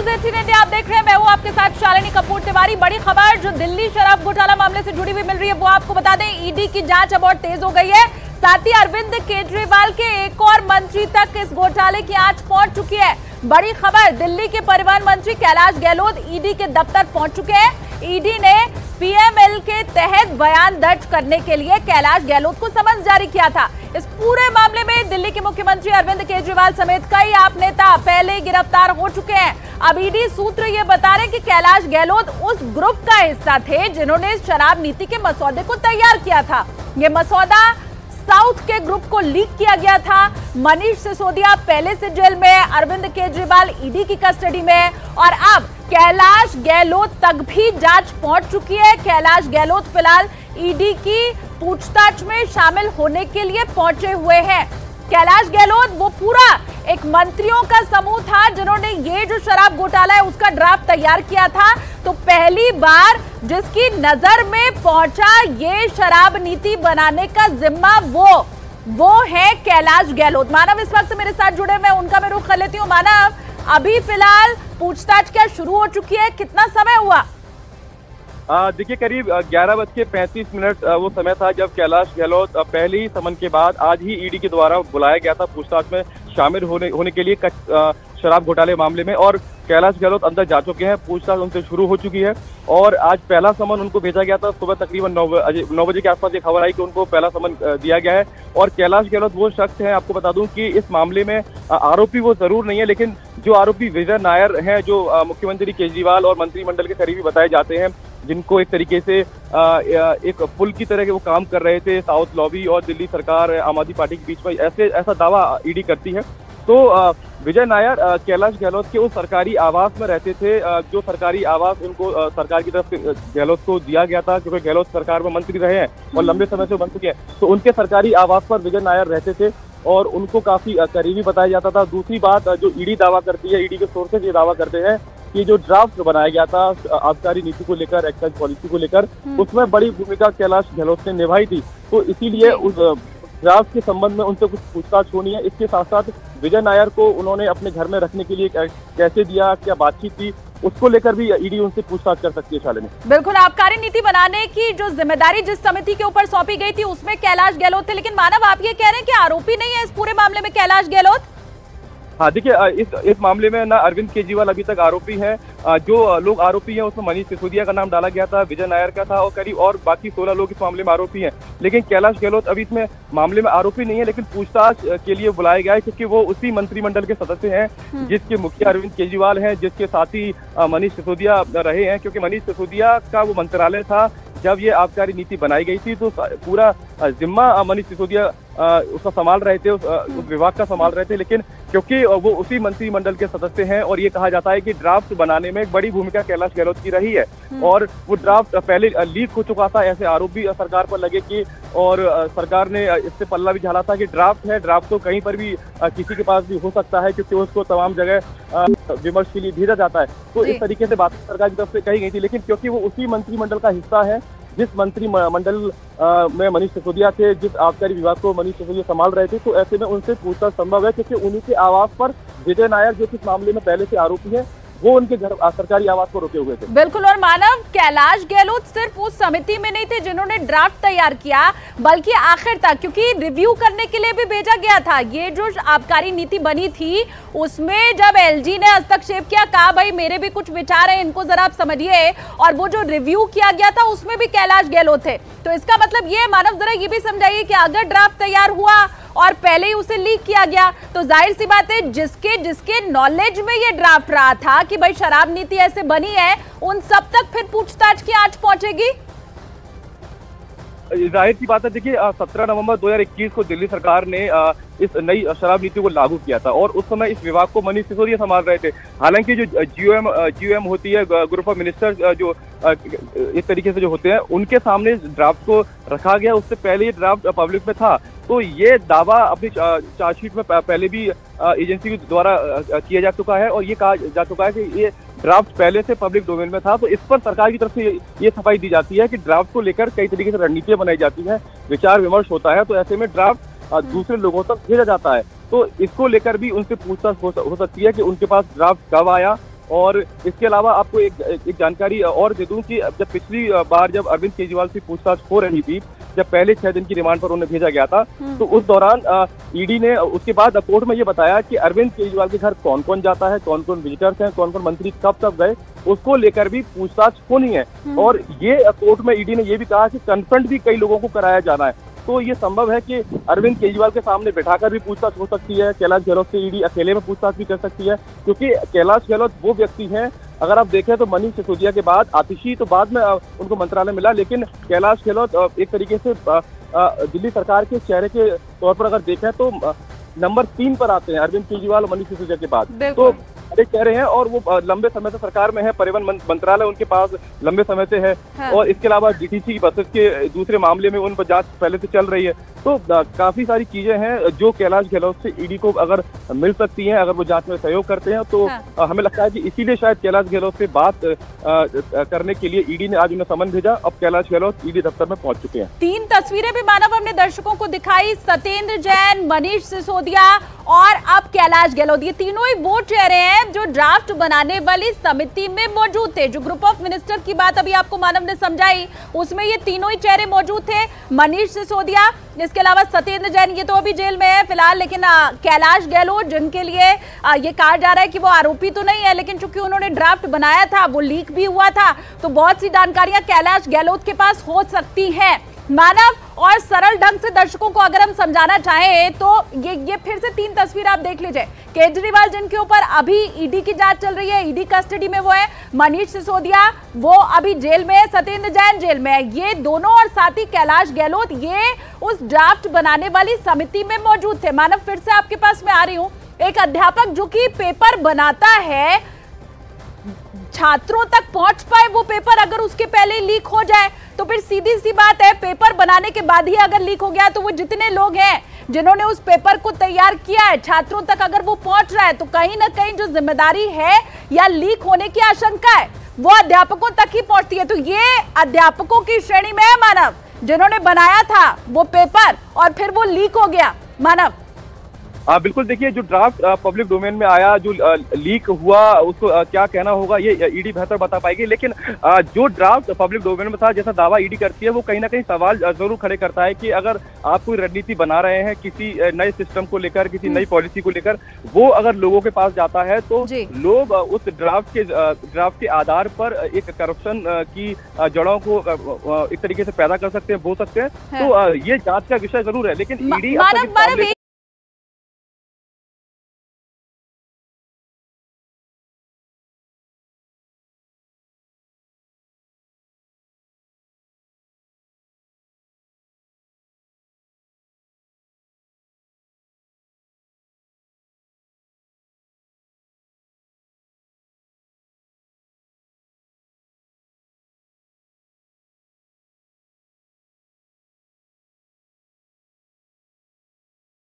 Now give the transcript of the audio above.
News 18 India आप देख रहे हैं। मैं हूं आपके साथ शालिनी कपूर तिवारी। बड़ी खबर जो दिल्ली शराब घोटाला मामले से जुड़ी हुई मिल रही है वो आपको बता दें, ईडी की जांच अब और तेज हो गई है। साथ ही अरविंद केजरीवाल के एक और मंत्री तक इस घोटाले की आंच पहुंच चुकी है। बड़ी खबर, दिल्ली के परिवहन मंत्री कैलाश गहलोत ईडी के दफ्तर पहुंच चुके हैं। ईडी ने पीएमएल के तहत बयान दर्ज करने के लिए कैलाश गहलोत को समन जारी किया था। इस पूरे मामले में दिल्ली के मुख्यमंत्री अरविंद केजरीवाल समेत कई आप नेता पहले गिरफ्तार हो चुके हैं। अब ईडी सूत्र ये बता रहे हैं कि कैलाश गहलोत उस ग्रुप का हिस्सा थे जिन्होंने शराब नीति के मसौदे को तैयार किया था। ये मसौदा साउथ के ग्रुप को लीक किया गया था। मनीष सिसोदिया पहले से जेल में, अरविंद केजरीवाल ईडी की कस्टडी में और अब कैलाश गहलोत तक भी जांच पहुंच चुकी है। कैलाश गहलोत फिलहाल ईडी की पूछताछ में शामिल होने के लिए पहुंचे हुए हैं। कैलाश गहलोत वो पूरा एक मंत्रियों का समूह था जिन्होंने ये जो शराब घोटाला है उसका ड्राफ्ट तैयार किया था। तो पहली बार जिसकी नजर में पहुंचा ये शराब नीति बनाने का जिम्मा वो है कैलाश गहलोत। मानव इस वक्त मेरे साथ जुड़े, मैं उनका मैं रुख कर लेती हूँ। मानव, अभी फिलहाल पूछताछ क्या शुरू हो चुकी है, कितना समय हुआ? देखिए, करीब 11:35 वो समय था जब कैलाश गहलोत पहले ही समन के बाद आज ही ईडी के द्वारा बुलाया गया था पूछताछ में शामिल होने के लिए शराब घोटाले मामले में। और कैलाश गहलोत अंदर जा चुके हैं, पूछताछ उनसे शुरू हो चुकी है और आज पहला समन उनको भेजा गया था। सुबह तकरीबन 9 बजे के आसपास ये खबर आई कि उनको पहला समन दिया गया है। और कैलाश गहलोत वो शख्स हैं, आपको बता दूं कि इस मामले में आरोपी वो जरूर नहीं है, लेकिन जो आरोपी विजय नायर हैं, जो मुख्यमंत्री केजरीवाल और मंत्रिमंडल के करीबी बताए जाते हैं, जिनको एक तरीके से एक पुल की तरह के वो काम कर रहे थे साउथ लॉबी और दिल्ली सरकार आम आदमी पार्टी के बीच में, ऐसा दावा ईडी करती है। तो विजय नायर कैलाश गहलोत के उस सरकारी आवास में रहते थे, जो सरकारी आवास उनको सरकार की तरफ से गहलोत को दिया गया था, क्योंकि गहलोत सरकार में मंत्री रहे हैं और लंबे समय से बन चुके हैं। तो उनके सरकारी आवास पर विजय नायर रहते थे और उनको काफी करीबी बताया जाता था। दूसरी बात जो ईडी दावा करती है, ईडी के सोर्सेज ये दावा करते हैं कि जो ड्राफ्ट बनाया गया था आबकारी नीति को लेकर, एक्साइज पॉलिसी को लेकर, उसमें बड़ी भूमिका कैलाश गहलोत ने निभाई थी। तो इसीलिए उस ड्राफ्ट के संबंध में उनसे कुछ पूछताछ होनी है। इसके साथ साथ विजय नायर को उन्होंने अपने घर में रखने के लिए कैसे दिया, क्या बातचीत थी, उसको लेकर भी ईडी उनसे पूछताछ कर सकती है। शालिनी, बिल्कुल, आबकारी नीति बनाने की जो जिम्मेदारी जिस समिति के ऊपर सौंपी गई थी उसमें कैलाश गहलोत थे, लेकिन मानव आप ये कह रहे हैं कि आरोपी नहीं है इस पूरे मामले में कैलाश गहलोत? हाँ, देखिए, इस मामले में ना अरविंद केजरीवाल अभी तक आरोपी हैं। जो लोग आरोपी हैं उसमें मनीष सिसोदिया का नाम डाला गया था, विजय नायर का था और करीब और बाकी 16 लोग इस मामले में आरोपी हैं। लेकिन कैलाश गहलोत अभी इसमें मामले में आरोपी नहीं है, लेकिन पूछताछ के लिए बुलाया गया है क्योंकि वो उसी मंत्रिमंडल के सदस्य हैं जिसके मुखिया अरविंद केजरीवाल हैं, जिसके साथ ही मनीष सिसोदिया रहे हैं। क्योंकि मनीष सिसोदिया का वो मंत्रालय था जब ये आबकारी नीति बनाई गई थी, तो पूरा जिम्मा मनीष सिसोदिया उसका संभाल रहे थे, उस विभाग का संभाल रहे थे। लेकिन क्योंकि वो उसी मंत्रिमंडल के सदस्य हैं और ये कहा जाता है कि ड्राफ्ट बनाने में एक बड़ी भूमिका कैलाश गहलोत की रही है और वो ड्राफ्ट पहले लीक हो चुका था, ऐसे आरोप भी सरकार पर लगे कि, और सरकार ने इससे पल्ला भी झाड़ा था कि ड्राफ्ट है, ड्राफ्ट तो कहीं पर भी किसी के पास भी हो सकता है क्योंकि उसको तमाम जगह विमर्श के लिए भेजा जाता है। तो इस तरीके से बात सरकार की तरफ से कही गई थी। लेकिन क्योंकि वो उसी मंत्रिमंडल का हिस्सा है जिस मंत्रिमंडल में मनीष सिसोदिया थे, जिस आबकारी विभाग को मनीष सिसोदिया संभाल रहे थे, तो ऐसे में उनसे पूछताछ संभव है क्योंकि उन्हीं के आवास पर विजय नायर, जो इस मामले में पहले से आरोपी है, वो उनके घर सरकारी आवास पर रुके हुए थे। बिल्कुल, और मानव, कैलाश गहलोत सिर्फ उस समिति में नहीं थे जिन्होंने ड्राफ्ट तैयार किया, बल्कि आखिर तक, क्योंकि रिव्यू करने के लिए भी भेजा गया था। ये जो आबकारी नीति बनी थी उसमें जब एलजी ने हस्तक्षेप किया, कहा भाई मेरे भी कुछ विचार हैं, इनको जरा आप समझिए, और वो जो रिव्यू किया गया था उसमें भी कैलाश गहलोत थे। तो इसका मतलब ये, मानव जरा ये भी समझाइए कि अगर ड्राफ्ट तैयार हुआ और पहले ही उसे लीक किया गया तो जाहिर सी बात है जिसके नॉलेज में ये ड्राफ्ट रहा था कि भाई शराब नीति ऐसे बनी है, उन सब तक फिर पूछताछ की आंच पहुंचेगी। जाहिर सी बात है। देखिए, 17 नवंबर 2021 को दिल्ली सरकार ने इस नई शराब नीति को लागू किया था और उस समय इस विभाग को मनीष सिसोदिया संभाल रहे थे। हालांकि जो जीओएम होती है, ग्रुप ऑफ मिनिस्टर, जो इस तरीके से जो होते हैं, उनके सामने ड्राफ्ट को रखा गया। उससे पहले ये ड्राफ्ट पब्लिक में था, तो ये दावा अपनी चार्जशीट में पहले भी एजेंसी के द्वारा किया जा चुका है और ये कहा जा चुका है कि ये ड्राफ्ट पहले से पब्लिक डोमेन में था। तो इस पर सरकार की तरफ से ये सफाई दी जाती है कि ड्राफ्ट को लेकर कई तरीके से रणनीतियां बनाई जाती हैं, विचार विमर्श होता है, तो ऐसे में ड्राफ्ट दूसरे लोगों तक भेजा जाता है। तो इसको लेकर भी उनसे पूछताछ हो सकती है कि उनके पास ड्राफ्ट कब आया और इसके अलावा आपको एक जानकारी और दे दूं कि जब पिछली बार जब अरविंद केजरीवाल से पूछताछ हो रही थी, जब पहले 6 दिन की रिमांड पर उन्हें भेजा गया था, तो उस दौरान ईडी ने उसके बाद कोर्ट में ये बताया कि अरविंद केजरीवाल के घर कौन कौन जाता है, कौन कौन विजिटर्स हैं, कौन कौन मंत्री कब कब गए, उसको लेकर भी पूछताछ होनी है। और ये कोर्ट में ईडी ने ये भी कहा कि कन्फ्रंट भी कई लोगों को कराया जाना है। तो ये संभव है कि अरविंद केजरीवाल के सामने बैठाकर भी पूछताछ हो सकती है। कैलाश गहलोत से ईडी अकेले में पूछताछ भी कर सकती है, क्योंकि कैलाश गहलोत वो व्यक्ति हैं, अगर आप देखें तो मनीष सिसोदिया के बाद आतिशी तो बाद में उनको मंत्रालय मिला, लेकिन कैलाश गहलोत एक तरीके से दिल्ली सरकार के चेहरे के तौर पर अगर देखें तो नंबर 3 पर आते हैं अरविंद केजरीवाल और मनीष सिसोदिया के बाद। तो बड़े चेहरे हैं और वो लंबे समय से सरकार में है, परिवहन मंत्रालय उनके पास लंबे समय से है। हाँ। और इसके अलावा डीटीसी बसेस के दूसरे मामले में उन पर जांच पहले से चल रही है। तो काफी सारी चीजें हैं जो कैलाश गहलोत से ईडी को अगर मिल सकती हैं, अगर वो जांच में सहयोग करते हैं तो। हाँ। हमें लगता है कि इसीलिए शायद कैलाश गहलोत से बात करने के लिए ईडी ने आज उन्हें समन भेजा। अब कैलाश गहलोत ईडी दफ्तर में पहुंच चुके हैं। 3 तस्वीरें भी मानव हमने दर्शकों को दिखाई, सत्येंद्र जैन, मनीष सिसोदिया और अब कैलाश गहलोत। ये तीनों ही वो चेहरे हैं जो ड्राफ्ट बनाने वाली समिति में मौजूद थे। जो ग्रुप ऑफ मिनिस्टर की बात अभी आपको मानव ने समझाई, उसमें ये तीनों ही चेहरे मौजूद थे। मनीष सिसोदिया, इसके अलावा सत्येंद्र जैन, ये तो अभी जेल में है फिलहाल, लेकिन कैलाश गहलोत जिनके लिए ये कहा जा रहा है कि वो आरोपी तो नहीं है, लेकिन चूंकि उन्होंने ड्राफ्ट बनाया था, वो लीक भी हुआ था, तो बहुत सी जानकारियां कैलाश गहलोत के पास हो सकती हैं। मानव और सरल ढंग से दर्शकों को अगर हम समझाना चाहें तो ये फिर से 3 तस्वीर आप देख लीजिए। केजरीवाल जिनके ऊपर अभी ईडी की जांच चल रही है, ईडी कस्टडी में वो है, मनीष सिसोदिया वो अभी जेल में है, सत्येंद्र जैन जेल में है, ये दोनों और साथ ही कैलाश गहलोत ये उस ड्राफ्ट बनाने वाली समिति में मौजूद थे। मानव फिर से आपके पास मैं आ रही हूं। एक अध्यापक जो कि पेपर बनाता है, छात्रों तक पहुंच पाए वो पेपर, अगर उसके पहले लीक हो जाए तो फिर सीधी सी बात है, पेपर बनाने के बाद ही अगर लीक हो गया तो वो जितने लोग हैं जिन्होंने उस पेपर को तैयार किया है, छात्रों तक अगर वो पहुंच रहा है तो कहीं ना कहीं जो जिम्मेदारी है या लीक होने की आशंका है वो अध्यापकों तक ही पहुंचती है। तो ये अध्यापकों की श्रेणी में है मानव, जिन्होंने बनाया था वो पेपर और फिर वो लीक हो गया। मानव बिल्कुल, देखिए जो ड्राफ्ट पब्लिक डोमेन में आया, जो लीक हुआ, उसको क्या कहना होगा ये ईडी बेहतर बता पाएगी। लेकिन जो ड्राफ्ट पब्लिक डोमेन में था, जैसा दावा ईडी करती है, वो कहीं ना कहीं सवाल जरूर खड़े करता है कि अगर आप कोई रणनीति बना रहे हैं किसी नए सिस्टम को लेकर, किसी नई पॉलिसी को लेकर, वो अगर लोगों के पास जाता है तो लोग उस ड्राफ्ट के आधार पर एक करप्शन की जड़ों को एक तरीके से पैदा कर सकते हैं, बो सकते हैं। तो ये जांच का विषय जरूर है, लेकिन ईडी